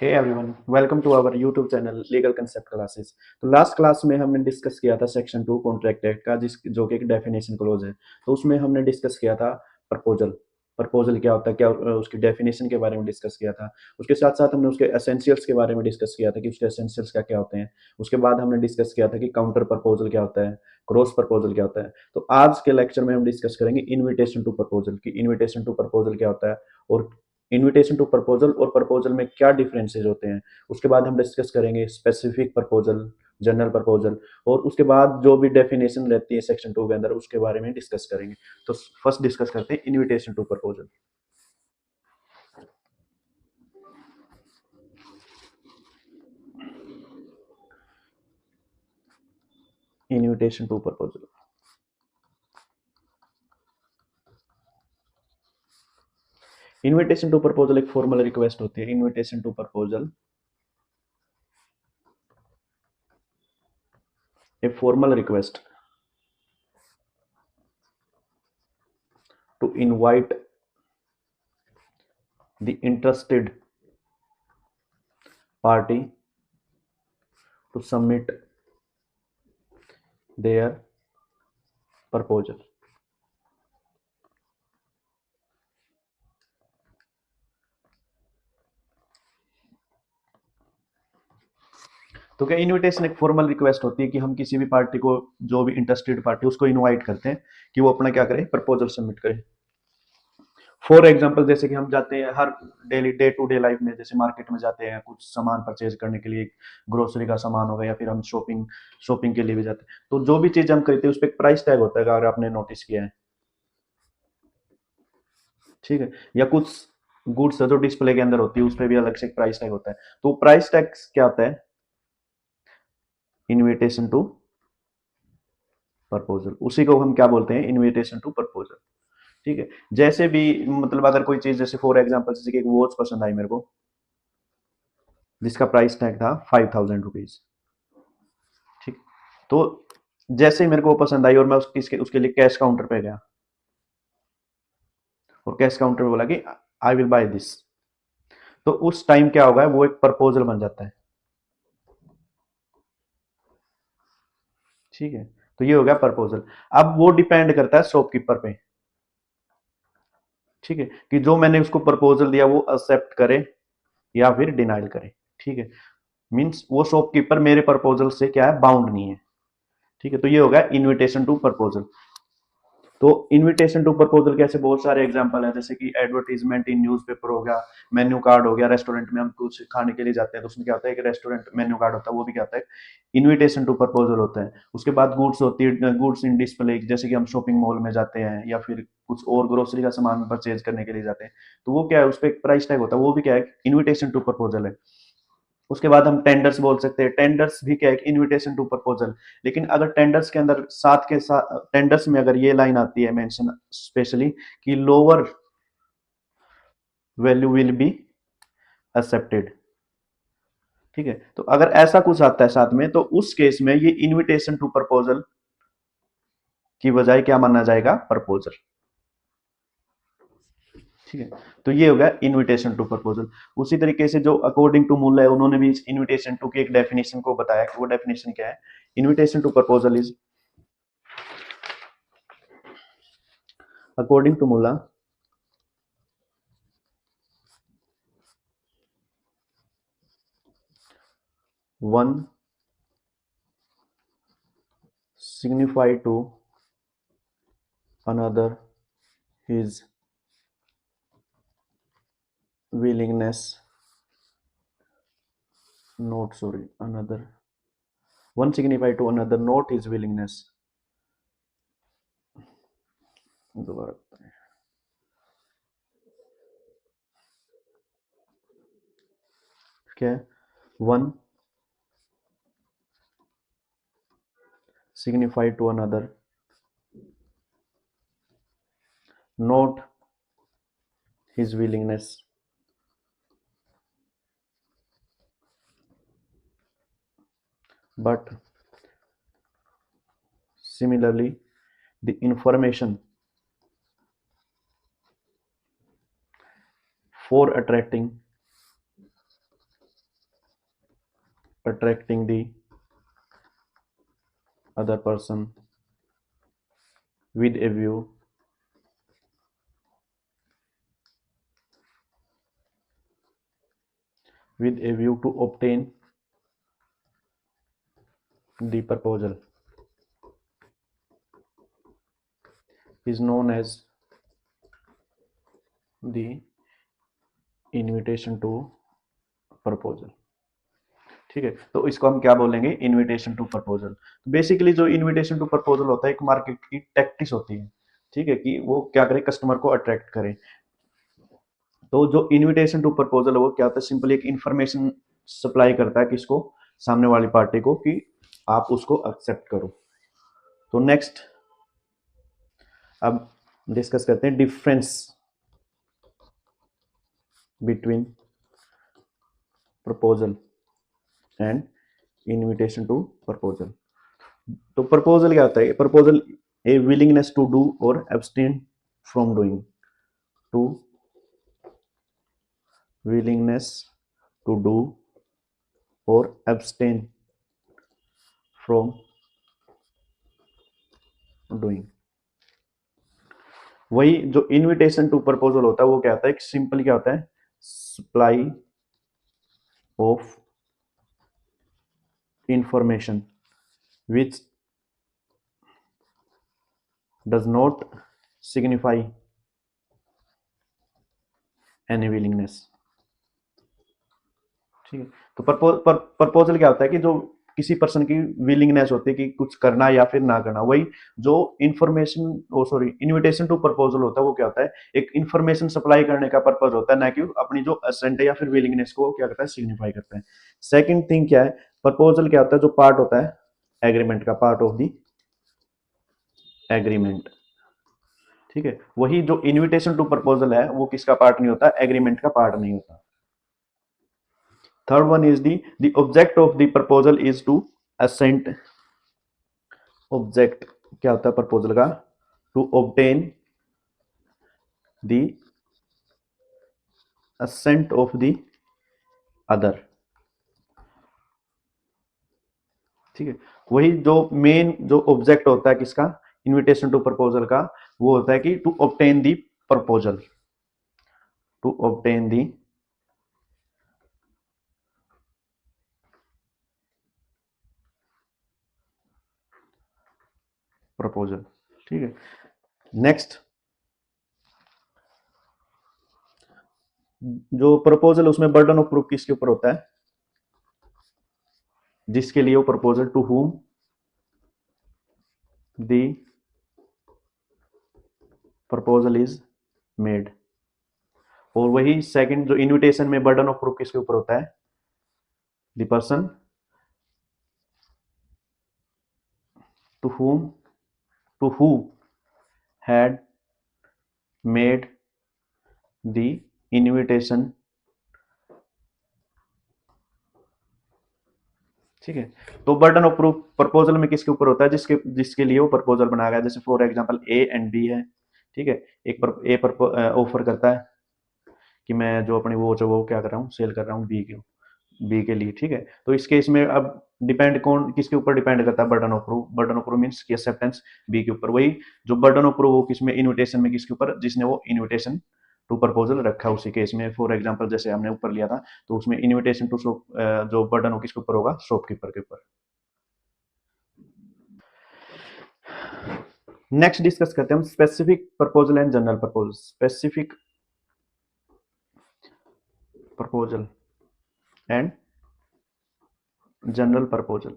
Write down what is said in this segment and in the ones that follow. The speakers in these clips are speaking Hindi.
Hey everyone, welcome to our YouTube channel legal concept classes. तो लास्ट क्लास में हमने डिस्कस किया था सेक्शन 2 कॉन्ट्रैक्ट एक्ट का, जिस जो कि एक डेफिनेशन क्लोज है। तो उसमें हमने डिस्कस किया था प्रपोजल। प्रपोजल क्या होता है, क्या उसकी डेफिनेशन के बारे में डिस्कस किया था। उसके साथ साथ हमने उसके एसेंशियल्स के बारे में डिस्कस किया था कि उसके एसेंशियल्स क्या क्या होते हैं। उसके बाद हमने डिस्कस किया था कि काउंटर प्रपोजल क्या होता है, क्रॉस प्रपोजल क्या होता है। तो आज के लेक्चर में हम डिस्कस करेंगे इनविटेशन टू प्रपोजल की इनविटेशन टू प्रपोजल क्या होता है, और इनविटेशन टू प्रपोजल और प्रपोजल में क्या डिफरेंसेस होते हैं। उसके बाद हम डिस्कस करेंगे स्पेसिफिक प्रपोजल, जनरल प्रपोजल, और उसके बाद जो भी डेफिनेशन रहती है सेक्शन 2 के अंदर उसके बारे में डिस्कस करेंगे। तो फर्स्ट डिस्कस करते हैं invitation to proposal. Invitation to proposal. Invitation to proposal एक फॉर्मल रिक्वेस्ट होती है। Invitation to proposal a formal request to invite the interested party to submit their proposal. तो क्या इनविटेशन एक फॉर्मल रिक्वेस्ट होती है कि हम किसी भी पार्टी को, जो भी इंटरेस्टेड पार्टी उसको इनवाइट करते हैं कि वो अपना क्या करे, प्रपोजल सबमिट करे। फॉर एग्जाम्पल, जैसे कि हम जाते हैं हर daily day to day life में, जैसे मार्केट में जाते हैं कुछ सामान परचेज करने के लिए, ग्रोसरी का सामान होगा या फिर हम शॉपिंग शॉपिंग के लिए भी जाते हैं। तो जो भी चीज हम खरीदते हैं उस पर एक प्राइस टैग होता है, अगर आपने नोटिस किया है। ठीक है। या कुछ गुड्स जो डिस्प्ले के अंदर होती है उस पर भी अलग से एक प्राइस टैग होता है। तो प्राइस टैग क्या होता है? Invitation to proposal. उसी को हम क्या बोलते हैं? Invitation to proposal. ठीक है। जैसे भी मतलब अगर कोई चीज, जैसे फॉर एग्जाम्पल जैसे कि एक वॉच पसंद आई मेरे को, जिसका प्राइस टैग था 5000 रुपीज। ठीक। तो जैसे ही मेरे को वो पसंद आई और मैं उसके लिए कैश काउंटर पे गया और कैश काउंटर पे बोला कि आई विल बाय दिस, तो उस टाइम क्या होगा, वो एक प्रपोजल बन जाता है। ठीक है। तो ये हो गया प्रपोजल। अब वो डिपेंड करता है शॉपकीपर पे। ठीक है, कि जो मैंने उसको प्रपोजल दिया वो एक्सेप्ट करे या फिर डिनाइल करे। ठीक है। मीन्स वो शॉपकीपर मेरे प्रपोजल से क्या है, बाउंड नहीं है। ठीक है। तो ये हो गया इनविटेशन टू प्रपोजल। तो इनविटेशन टू प्रपोजल के ऐसे बहुत सारे एग्जांपल हैं, जैसे कि एडवर्टीजमेंट इन न्यूज़पेपर हो गया, मेन्यू कार्ड हो गया। रेस्टोरेंट में हम कुछ खाने के लिए जाते हैं तो उसमें क्या होता है, एक रेस्टोरेंट मेन्यू कार्ड होता है, वो भी क्या होता है, इनविटेशन टू प्रपोजल होता है। उसके बाद गुड्स होती है, गुड्स इन डिस्प्ले, जैसे कि हम शॉपिंग मॉल में जाते हैं या फिर कुछ और ग्रोसरी का सामान परचेज करने के लिए जाते हैं। तो वो क्या है, उस पर एक प्राइस टैग होता है, वो भी क्या है, इन्विटेशन टू प्रपोजल है। उसके बाद हम टेंडर्स बोल सकते हैं। टेंडर्स भी क्या है, इनविटेशन टू प्रपोजल। लेकिन अगर टेंडर्स के अंदर साथ के साथ टेंडर्स में अगर ये लाइन आती है मेंशन स्पेशली कि lower value will be accepted. ठीक है। तो अगर ऐसा कुछ आता है साथ में, तो उस केस में ये इनविटेशन टू प्रपोजल की बजाय क्या माना जाएगा, प्रपोजल। ठीक है। तो ये हो गया इनविटेशन टू प्रपोजल। उसी तरीके से जो अकॉर्डिंग टू मूल है, उन्होंने भी इस इनविटेशन टू की एक डेफिनेशन को बताया कि वो डेफिनेशन क्या है। Invitation to proposal is, according to Mulla, one signify to another his willingness, not sorry another, one signify to another not his willingness, दोबारा क्या है, one signify to another not his willingness, but similarly the information for attracting attracting the other person with a view to obtain the proposal is known as the invitation to proposal। ठीक है, तो इसको हम क्या बोलेंगे, इनविटेशन टू प्रपोजल। बेसिकली जो इनविटेशन टू प्रपोजल होता है एक मार्केट की टैक्टिस होती है, ठीक है, कि वो क्या करे, कस्टमर को अट्रैक्ट करे। तो जो इनविटेशन टू प्रपोजल है वो क्या होता है, सिंपली एक इंफॉर्मेशन सप्लाई करता है किसको, सामने वाली पार्टी को, कि आप उसको एक्सेप्ट करो। तो नेक्स्ट अब डिस्कस करते हैं difference between proposal and invitation to proposal. तो प्रपोजल क्या होता है, proposal a willingness to do और abstain from doing, to willingness to do or abstain from doing। वही जो इनविटेशन टू प्रपोजल होता है वो क्या होता है, सिंपल क्या होता है, supply of information which does not signify any willingness। ठीक है, तो प्रपोजल क्या होता है कि जो किसी पर्सन की विलिंगनेस होती है कि कुछ करना या फिर ना करना। वही जो इनविटेशन टू प्रपोजल होता है वो क्या होता है, एक इंफॉर्मेशन सप्लाई करने का पर्पज होता है, ना कि अपनी जो असेंट है या फिर विलिंगनेस को क्या करता है, सिग्निफाई करता है। सेकंड थिंग क्या है, प्रपोजल क्या होता है, जो पार्ट होता है एग्रीमेंट का, पार्ट ऑफ द एग्रीमेंट। ठीक है, वही जो इनविटेशन टू प्रपोजल है वो किसका पार्ट नहीं होता, एग्रीमेंट का पार्ट नहीं होता। Third one is the object of the proposal is to assent। Object क्या होता है प्रपोजल का, to obtain the assent of the other। ठीक है, वही जो मेन जो ऑब्जेक्ट होता है किसका, इनविटेशन टू प्रपोजल का, वो होता है कि to obtain the proposal, to obtain the proposal. ठीक है, नेक्स्ट जो प्रपोजल उसमें बर्डन ऑफ प्रूफ किसके ऊपर होता है, जिसके लिए वो proposal, to whom the proposal is made. और वही सेकंड जो इनविटेशन में बर्डन ऑफ प्रूफ किसके ऊपर होता है, the person to whom to who had made the invitation. ठीक है, तो बर्डन ऑफ प्रूफ प्रपोजल में किसके ऊपर होता है, जिसके लिए वो प्रपोजल बनाया गया। जैसे for example A and B है, ठीक है, ए ऑफर करता है कि मैं जो अपनी वो क्या कर रहा हूँ, सेल कर रहा हूँ बी के लिए। ठीक है, तो इस केस में अब डिपेंड कौन किसके ऊपर डिपेंड करता है, burden of proof. Burden of proof means की एक्सेप्टेंस बी के ऊपर। वही जो बर्डन ऑफ प्रूफ वो किसमें, इनविटेशन में किसके ऊपर, जिसने वो इनविटेशन टू प्रपोजल रखा उसी केस में। फॉर एग्जांपल जैसे हमने ऊपर लिया था, तो उसमें इनविटेशन टू शॉप जो बर्डन हो किसके ऊपर होगा, शॉपकीपर के ऊपर। नेक्स्ट डिस्कस करते हैं हम specific proposal and general proposal. Specific proposal and general proposal.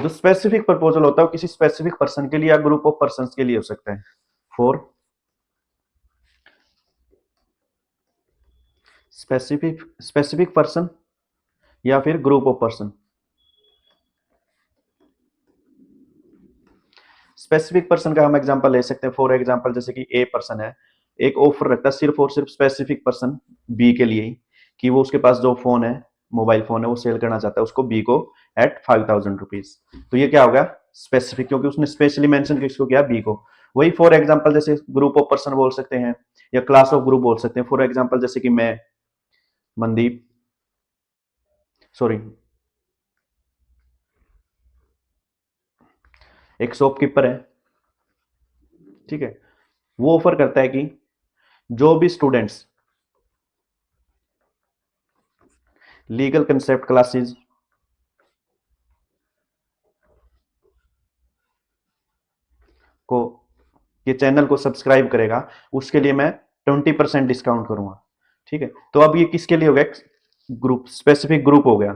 जो स्पेसिफिक प्रपोजल होता है वो किसी स्पेसिफिक पर्सन के लिए या ग्रुप ऑफ पर्संस के लिए हो सकता है। फॉर स्पेसिफिक पर्सन या फिर group of person. Specific person का हम एग्जांपल ले सकते हैं। फॉर एग्जांपल जैसे कि ए पर्सन है, एक ऑफर रखता है सिर्फ और सिर्फ स्पेसिफिक पर्सन बी के लिए ही, कि वो उसके पास जो फोन है, मोबाइल फोन है, वो सेल करना चाहता है उसको बी को एट 5000 रुपीज। तो ये क्या होगा, स्पेसिफिक, क्योंकि उसने स्पेशली मेंशन किसको किया, बी को। वही फॉर एग्जांपल जैसे ग्रुप ऑफ पर्सन बोल सकते हैं या क्लास ऑफ ग्रुप बोल सकते हैं। फॉर एग्जांपल जैसे कि मैं, मनदीप, सॉरी, एक शॉपकीपर है, ठीक है, वो ऑफर करता है कि जो भी स्टूडेंट्स लीगल कंसेप्ट क्लासेस को ये चैनल को सब्सक्राइब करेगा, उसके लिए मैं 20% डिस्काउंट करूंगा। ठीक है, तो अब ये किसके लिए हो गया, ग्रुप, स्पेसिफिक ग्रुप हो गया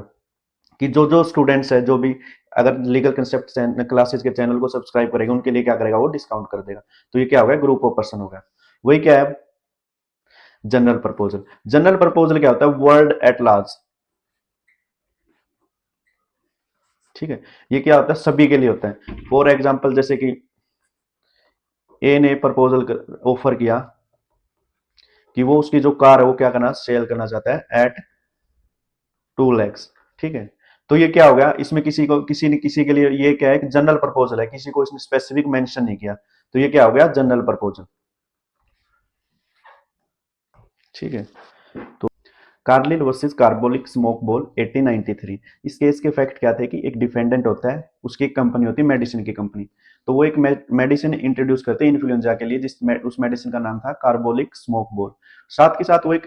कि जो जो स्टूडेंट्स है, जो भी अगर लीगल कंसेप्ट क्लासेस के चैनल को सब्सक्राइब करेगा, उनके लिए क्या करेगा, वो डिस्काउंट कर देगा। तो ये क्या हो गया, ग्रुप ऑफ पर्सन हो गया। वही क्या है, जनरल प्रपोजल। जनरल प्रपोजल क्या होता है, वर्ल्ड एट लार्ज। ठीक है, ये क्या होता है, सभी के लिए होता है। फॉर एग्जाम्पल, जैसे कि ए ने प्रपोजल ऑफर किया कि वो उसकी जो कार है वो क्या करना, सेल करना चाहता है एट 2 lakhs। ठीक है, तो ये क्या हो गया, इसमें किसी को, किसी ने किसी के लिए, ये क्या है, जनरल प्रपोजल है, किसी को इसमें स्पेसिफिक मेंशन नहीं किया, तो ये क्या हो गया, जनरल प्रपोजल। ठीक है, तो Carlill versus carbolic smoke ball 1893। इस केस के फैक्ट क्या थे कि एक डिफेंडेंट होता है, उसकी एक कंपनी होती है, मेडिसिन की कंपनी। तो वो एक मेडिसिन इंट्रोड्यूस करते हैं इन्फ्लुएंजा के लिए, उस मेडिसिन का नाम था कार्बोलिक स्मोक बॉल। साथ के साथ वो एक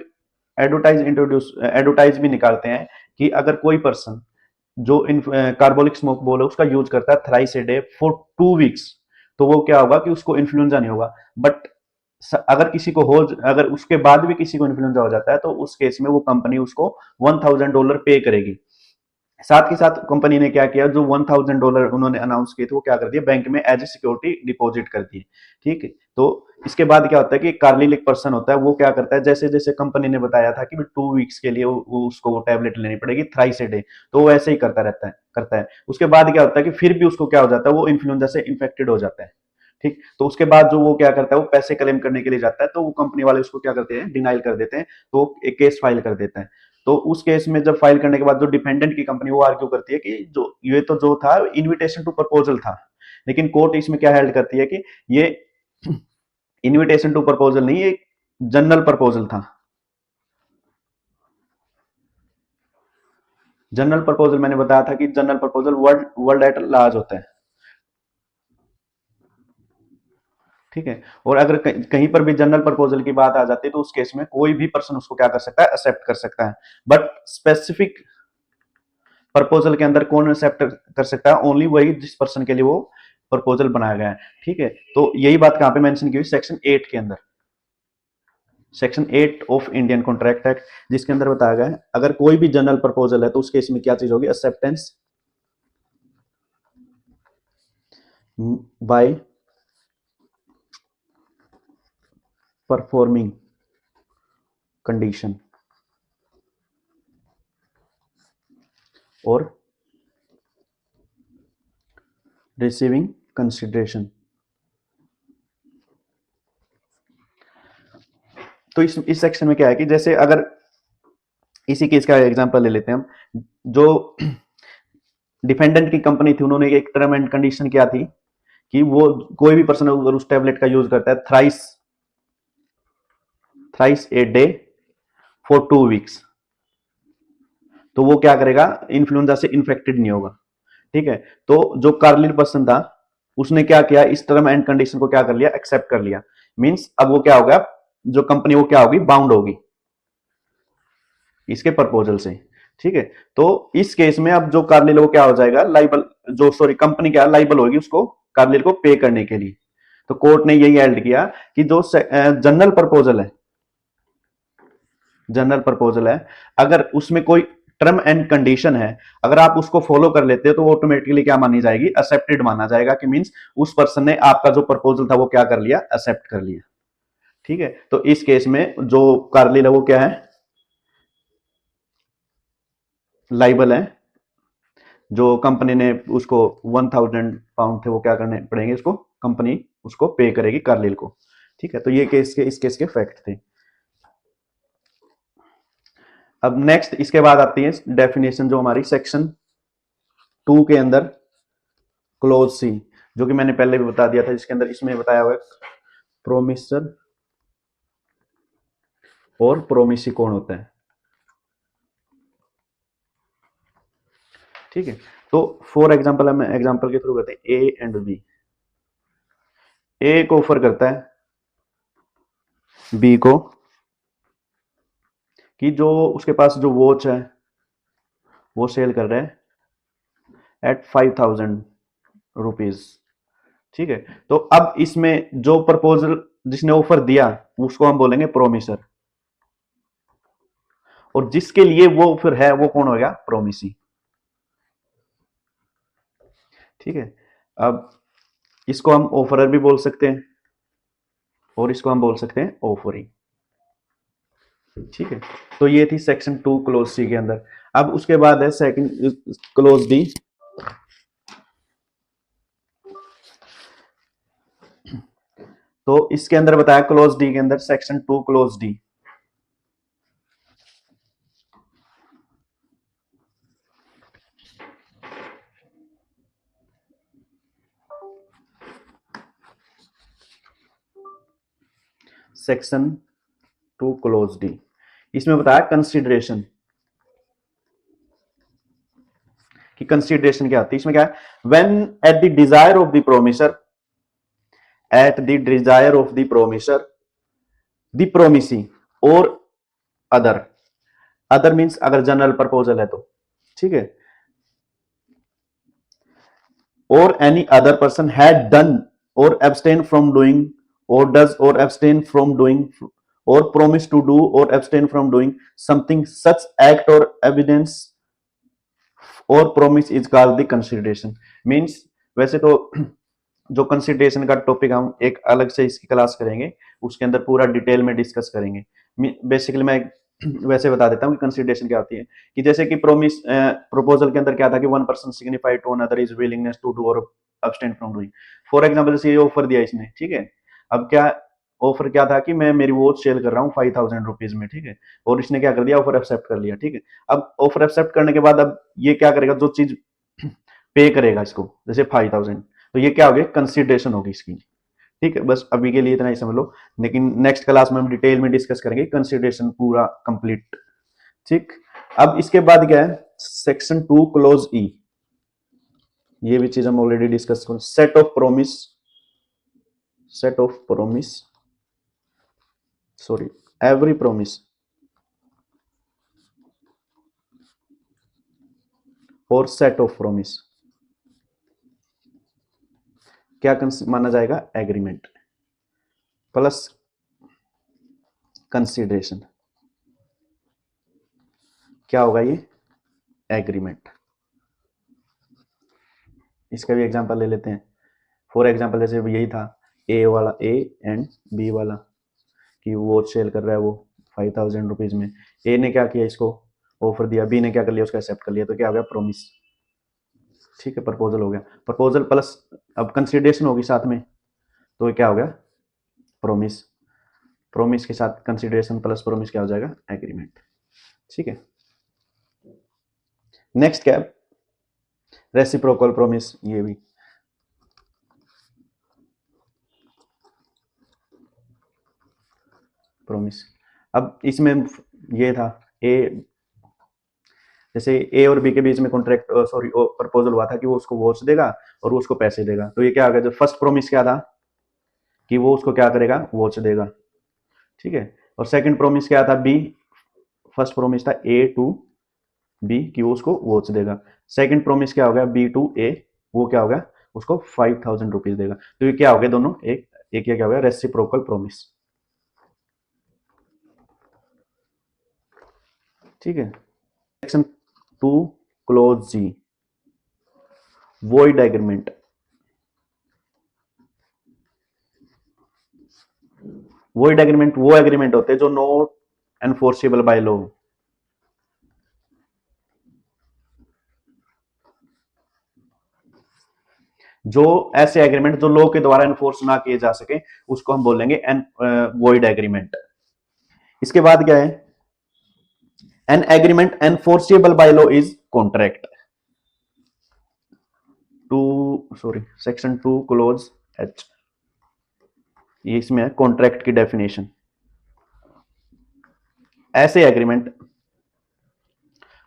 एडवर्टाइज भी निकालते हैं कि अगर कोई पर्सन जो इन कार्बोलिक स्मोक बॉल है उसका यूज करता है thrice a day for 2 weeks, तो वो क्या होगा कि उसको इन्फ्लुएंजा नहीं होगा। बट अगर किसी को हो, अगर उसके बाद भी किसी को इन्फ्लुएंजा हो जाता है, तो उस केस में वो कंपनी उसको $1000 पे करेगी। साथ के साथ कंपनी ने क्या किया, जो $1000 उन्होंने अनाउंस किए थे, वो क्या कर दिया, बैंक में एज ए सिक्योरिटी डिपॉजिट कर दिए। ठीक है, तो इसके बाद क्या होता है कि कार्लिल एक पर्सन होता है, वो क्या करता है, जैसे जैसे कंपनी ने बताया था कि 2 वीक्स के लिए उसको वो टैबलेट लेनी पड़ेगी थ्राइस ए डे, तो वो ऐसे ही करता है। उसके बाद क्या होता है कि फिर भी उसको क्या हो जाता है, वो इन्फ्लुएंजा से इन्फेक्टेड हो जाता है। ठीक, तो उसके बाद जो वो क्या करता है, वो पैसे क्लेम करने के लिए जाता है, तो वो कंपनी वाले उसको क्या करते हैं, डिनाइल कर देते हैं, तो एक केस फाइल कर देता है। तो उस केस में जब फाइल करने के बाद जो डिपेंडेंट की कंपनी, वो आर्ग्यू करती है कि जो ये तो जो था इनविटेशन टू प्रपोजल था, लेकिन कोर्ट इसमें क्या हेल्ड करती है कि ये इनविटेशन टू प्रपोजल नहीं, ये जनरल प्रपोजल था। जनरल प्रपोजल मैंने बताया था कि general proposal world world at large होता है। ठीक है, और अगर कहीं पर भी जनरल प्रपोजल की बात आ जाती है, तो उस केस में कोई भी पर्सन उसको क्या कर सकता है, एक्सेप्ट कर सकता है। बट स्पेसिफिक प्रपोजल के अंदर कौन एक्सेप्ट कर सकता है, ओनली वही जिस पर्सन के लिए वो प्रपोजल बनाया गया है। ठीक है, तो यही बात कहां पे मेंशन की हुई, सेक्शन 8 के अंदर, section 8 of Indian contract act, जिसके अंदर बताया गया है अगर कोई भी जनरल प्रपोजल है तो उस केस में क्या चीज होगी, एक्सेप्टेंस बाय परफॉर्मिंग कंडीशन और रिसीविंग कंसिडरेशन। तो इस सेक्शन में क्या है कि जैसे अगर इसी केस का एग्जांपल ले लेते हैं हम, जो डिफेंडेंट की कंपनी थी, उन्होंने एक टर्म एंड कंडीशन क्या थी कि वो कोई भी पर्सन अगर उस टेबलेट का यूज करता है thrice thrice a day for 2 weeks, तो वो क्या करेगा, इन्फ्लुएंजा से इन्फेक्टेड नहीं होगा। ठीक है, तो जो कार्लिल पर्सन था, उसने क्या किया, इस टर्म एंड कंडीशन को क्या कर लिया, एक्सेप्ट कर लिया। मींस अब वो क्या होगा, जो कंपनी वो क्या होगी, बाउंड होगी इसके प्रपोजल से। ठीक है, तो इस केस में अब जो कार्लिल वो क्या हो जाएगा, लाइबल, जो सॉरी कंपनी क्या लाइबल होगी उसको, कार्लिल को पे करने के लिए। तो कोर्ट ने यही हेल्ड किया कि जो जनरल प्रपोजल है, जनरल प्रपोजल है, अगर उसमें कोई टर्म एंड कंडीशन है, अगर आप उसको फॉलो कर लेते हो, तो ऑटोमेटिकली क्या मानी जाएगी, एक्सेप्टेड माना जाएगा, कि मींस उस पर्सन ने आपका जो प्रपोजल था वो क्या कर लिया, एक्सेप्ट कर लिया। ठीक है, तो इस केस में जो कार्लिल है वो क्या है, लाइबल है। जो कंपनी ने उसको £1000 थे, वो क्या करने पड़ेंगे, उसको कंपनी उसको पे करेगी कार्लिल को। ठीक है, तो ये केस के, इस केस के फैक्ट थे। अब नेक्स्ट इसके बाद आती है डेफिनेशन, जो हमारी सेक्शन 2 के अंदर क्लोज सी, जो कि मैंने पहले भी बता दिया था, जिसके अंदर इसमें बताया हुआ है प्रोमिसर और प्रोमिसी कौन होता है। ठीक है। तो फॉर एग्जाम्पल हम एग्जाम्पल के थ्रू करते हैं, ए एंड बी। ए को ऑफर करता है बी को कि जो उसके पास जो वॉच है वो सेल कर रहे हैं एट 5,000 रुपीज। ठीक है। तो अब इसमें जो प्रपोजल जिसने ऑफर दिया उसको हम बोलेंगे प्रोमिसर, और जिसके लिए वो फिर है वो कौन हो गया? प्रोमिसी। ठीक है। अब इसको हम ऑफरर भी बोल सकते हैं और इसको हम बोल सकते हैं ऑफरिंग। ठीक है। तो ये थी सेक्शन 2 क्लोज सी के अंदर। अब उसके बाद है सेकंड क्लोज डी। तो इसके अंदर बताया क्लोज डी के अंदर section 2 close D. Section 2 close D, इसमें बताया कंसीडरेशन कि कंसीडरेशन क्या आती है। इसमें क्या है? When at the desire of the promisor, at the desire of the promisor, the promisee और अदर, अदर मींस अगर जनरल प्रपोजल है तो, ठीक है, और any other person had done और एब्सटेन फ्रॉम डूइंग और डज और एब्सटेन फ्रॉम डूइंग और प्रोमिस टू डू और abstain from doing something such act और एविडेंस और promise is called the consideration. Means वैसे तो जो कंसीडरेशन का टॉपिक हम एक अलग से इसकी क्लास करेंगे, उसके अंदर पूरा डिटेल में डिस्कस करेंगे। बेसिकली मैं वैसे बता देता हूँ कि कंसीडरेशन क्या होती है। कि जैसे कि प्रोमिस प्रपोजल के अंदर क्या था कि one person signify to another is willingness to do और abstain from doing. For example जैसे ये ऑफर दिया इसने, ठीक है। अब क्या ऑफर क्या था कि मैं मेरी वॉच सेल कर रहा हूँ 5,000 रुपीज में, ठीक है। और इसने क्या कर दिया? ऑफर एक्सेप्ट कर लिया, ठीक है। अब ऑफर एक्सेप्ट करने के बाद अब ये क्या करेगा? जो चीज पे करेगा इसको, जैसे 5,000, तो ये क्या होगी? कंसीडरेशन होगी इसकी। ठीक है, बस अभी के लिए इतना ही समझ लो, लेकिन नेक्स्ट क्लास में हम डिटेल में डिस्कस करेंगे कंसीडरेशन पूरा कंप्लीट। ठीक। अब इसके बाद क्या है? सेक्शन 2 क्लोज ई। ये भी चीज हम ऑलरेडी डिस्कस कर, set of promise, set of promise, sorry, every promise और सेट ऑफ प्रोमिस क्या माना जाएगा? Agreement plus consideration. क्या होगा ये? एग्रीमेंट। इसका भी एग्जांपल ले लेते हैं। फॉर एग्जांपल जैसे यही था, ए वाला, ए एंड बी वाला, कि वो सेल कर रहा है वो 5,000 रुपीज में। ए ने क्या किया? इसको ऑफर दिया, बी ने क्या कर लिया? उसका एक्सेप्ट कर लिया, तो क्या हो गया? प्रोमिस। ठीक है, प्रपोजल हो गया। प्रपोजल प्लस अब कंसीडरेशन होगी साथ में, तो ये क्या हो गया? प्रोमिस। प्रोमिस के साथ कंसीडरेशन प्लस प्रोमिस क्या हो जाएगा? एग्रीमेंट। ठीक है। नेक्स्ट क्या है? Reciprocal promise. ये भी प्रोमिस। अब इसमें ये था, ए, जैसे ए और बी के बीच में कॉन्ट्रैक्ट, सॉरी, प्रपोजल हुआ था कि वो उसको वॉच देगा और वो उसको पैसे देगा। तो ये क्या आ गया? जो फर्स्ट प्रोमिस क्या था कि वो उसको क्या करेगा? वॉच देगा। ठीक है। और सेकंड प्रोमिस क्या था? बी, फर्स्ट प्रोमिस था ए टू बी कि वो उसको वॉच देगा। सेकंड प्रोमिस क्या हो गया? बी टू ए, वो क्या हो गया? उसको 5,000 रुपीज देगा। तो ये क्या हो गया? दोनों एक एक, क्या हो गया? Reciprocal promise. ठीक है। सेक्शन 2 क्लोज जी, वॉइड एग्रीमेंट। वॉइड एग्रीमेंट वो एग्रीमेंट होते हैं जो नॉट एनफोर्सेबल बाय लॉ। जो ऐसे एग्रीमेंट जो लॉ के द्वारा एनफोर्स ना किए जा सके, उसको हम बोलेंगे वॉइड एग्रीमेंट। इसके बाद क्या है? An agreement enforceable by law is contract. Two, sorry, section 2 clause H, ये इसमें है कॉन्ट्रैक्ट की डेफिनेशन। ऐसे agreement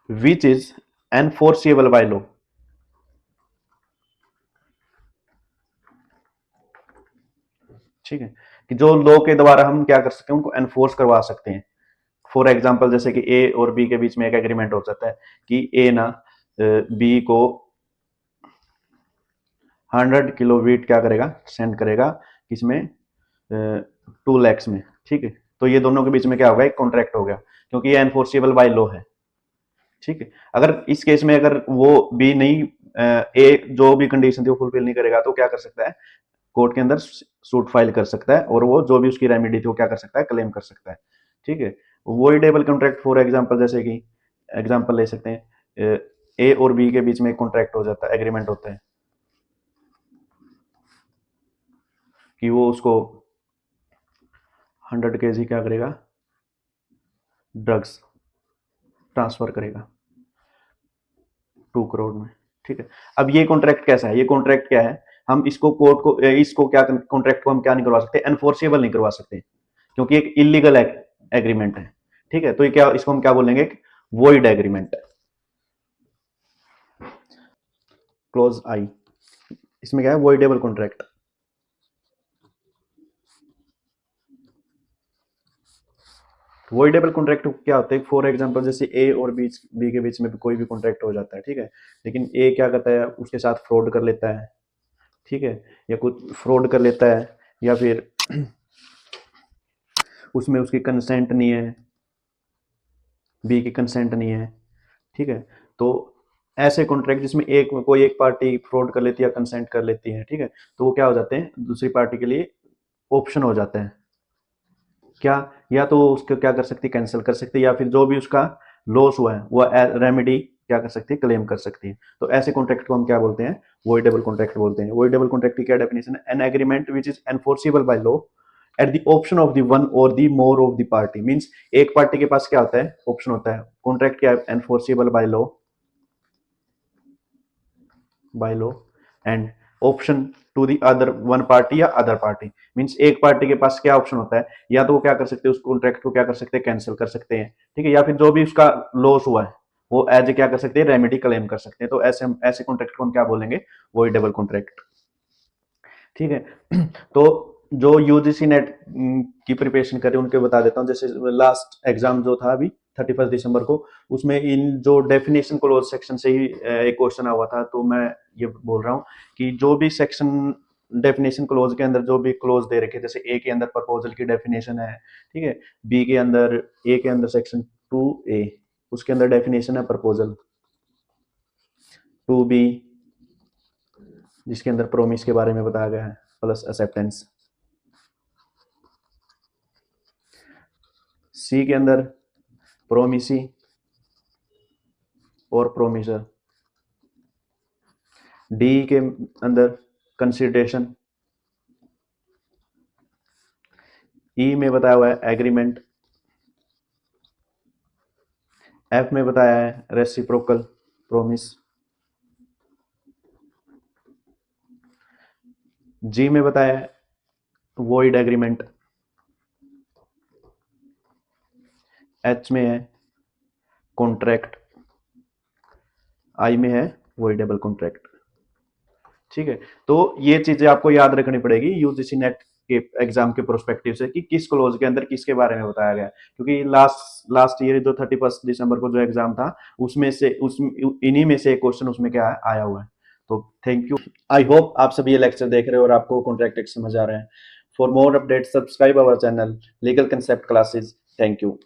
which is enforceable by law, ठीक है, कि जो लॉ के द्वारा हम क्या कर सकते हैं, उनको एनफोर्स करवा सकते हैं। फॉर एग्जाम्पल जैसे कि ए और बी के बीच में एक एग्रीमेंट हो जाता है कि ए ना बी को 100 किलो वीट क्या करेगा, सेंड करेगा किसमें, 2 lakhs में। ठीक है, तो ये दोनों के बीच में क्या होगा, एक कॉन्ट्रैक्ट हो गया, क्योंकि ये एनफोर्सिबल बाय लॉ है। ठीक है, अगर इस केस में अगर वो बी नहीं, ए जो भी कंडीशन थी वो फुलफिल नहीं करेगा, तो क्या कर सकता है, कोर्ट के अंदर सूट फाइल कर सकता है, और वो जो भी उसकी रेमेडी थी वो क्या कर सकता है, क्लेम कर सकता है। ठीक है, वॉइडेबल कॉन्ट्रैक्ट फॉर एग्जांपल जैसे कि एग्जांपल ले सकते हैं, ए और बी के बीच में एक कॉन्ट्रैक्ट हो जाता है, एग्रीमेंट होता है कि वो उसको 100 kg क्या करेगा, ड्रग्स ट्रांसफर करेगा 2 करोड़ में। ठीक है, अब ये कॉन्ट्रैक्ट कैसा है, ये कॉन्ट्रैक्ट क्या है, हम इसको कोर्ट को, इसको क्या कॉन्ट्रैक्ट को हम क्या नहीं करवा सकते, एनफोर्सिबल नहीं करवा सकते, क्योंकि एक इलीगल एग्रीमेंट है। ठीक है, तो ये क्या, इसको हम क्या बोलेंगे, वॉइड एग्रीमेंट। क्लोज आई, इसमें क्या है, वॉइडेबल कॉन्ट्रैक्ट। वॉइडेबल कॉन्ट्रैक्ट क्या होता है, फॉर एग्जांपल जैसे ए और बी के बीच में भी कोई भी कॉन्ट्रैक्ट हो जाता है। ठीक है, लेकिन ए क्या करता है, उसके साथ फ्रॉड कर लेता है। ठीक है, या कुछ फ्रॉड कर लेता है, या फिर उसमें उसकी कंसेंट नहीं है, बी की कंसेंट नहीं है। ठीक है, तो ऐसे कॉन्ट्रैक्ट जिसमें एक कोई एक पार्टी फ्रॉड कर लेती है या कंसेंट कर लेती है, ठीक है, तो वो क्या हो जाते हैं, दूसरी पार्टी के लिए ऑप्शन हो जाता है क्या, या तो उसको क्या कर सकती है, कैंसिल कर सकती है, या फिर जो भी उसका लॉस हुआ है वो रेमेडी क्या कर सकती है, क्लेम कर सकती है। तो ऐसे कॉन्ट्रैक्ट को हम क्या बोलते हैं, वॉइडेबल कॉन्ट्रैक्ट बोलते हैं। वॉइडेबल कॉन्ट्रैक्ट की क्या डेफिनेशन है, an agreement which is enforceable by law at the option of the one or the more of the party. Means एक पार्टी के पास क्या होता है, ऑप्शन होता है। कॉन्ट्रैक्ट क्या है, enforceable by law and option to the other one party या अदर पार्टी। मींस एक पार्टी के पास क्या ऑप्शन होता है, या तो वो क्या कर सकते हैं, उस कॉन्ट्रैक्ट को क्या कर सकते हैं, कैंसिल कर सकते हैं। ठीक है, या फिर जो भी उसका लॉस हुआ है वो एज क्या कर सकते हैं, रेमेडी क्लेम कर सकते हैं। तो ऐसे कॉन्ट्रैक्ट को हम क्या बोलेंगे, वॉइडेबल कॉन्ट्रैक्ट। ठीक है, तो जो यूजीसी नेट की प्रिपरेशन करे उनके बता देता हूँ। जैसे लास्ट एग्जाम जो था अभी 31 दिसंबर को, उसमें इन जो डेफिनेशन क्लोज सेक्शन से ही एक क्वेश्चन हुआ था। तो मैं ये बोल रहा हूँ कि जो भी सेक्शन डेफिनेशन क्लोज के अंदर जो भी क्लोज दे रखे, जैसे ए के अंदर प्रपोजल की डेफिनेशन है, ठीक है, बी के अंदर, ए के अंदर सेक्शन 2A उसके अंदर डेफिनेशन है प्रपोजल, 2B जिसके अंदर प्रोमिस के बारे में बताया गया है प्लस एक्सेप्टेंस, सी के अंदर प्रोमिसी और प्रोमिसर, डी के अंदर कंसिडरेशन, ई में बताया हुआ है एग्रीमेंट, एफ में बताया है रेसिप्रोकल प्रोमिस, जी में बताया है वॉइड एग्रीमेंट, एच में है कॉन्ट्रैक्ट, आई में है वॉइडेबल कॉन्ट्रैक्ट। ठीक है, तो ये चीजें आपको याद रखनी पड़ेगी यूजीसी नेट के एग्जाम के प्रोस्पेक्टिव से, कि किस क्लोज के अंदर किसके बारे में बताया गया। क्योंकि लास्ट ईयर जो 31 दिसंबर को जो एग्जाम था, उसमें से उस इन्हीं में से एक क्वेश्चन उसमें क्या आया हुआ है। तो थैंक यू, आई होप आप सभी ये लेक्चर देख रहे हो और आपको कॉन्ट्रैक्ट समझ आ रहे हैं। For more update subscribe our channel legal concept classes. Thank you.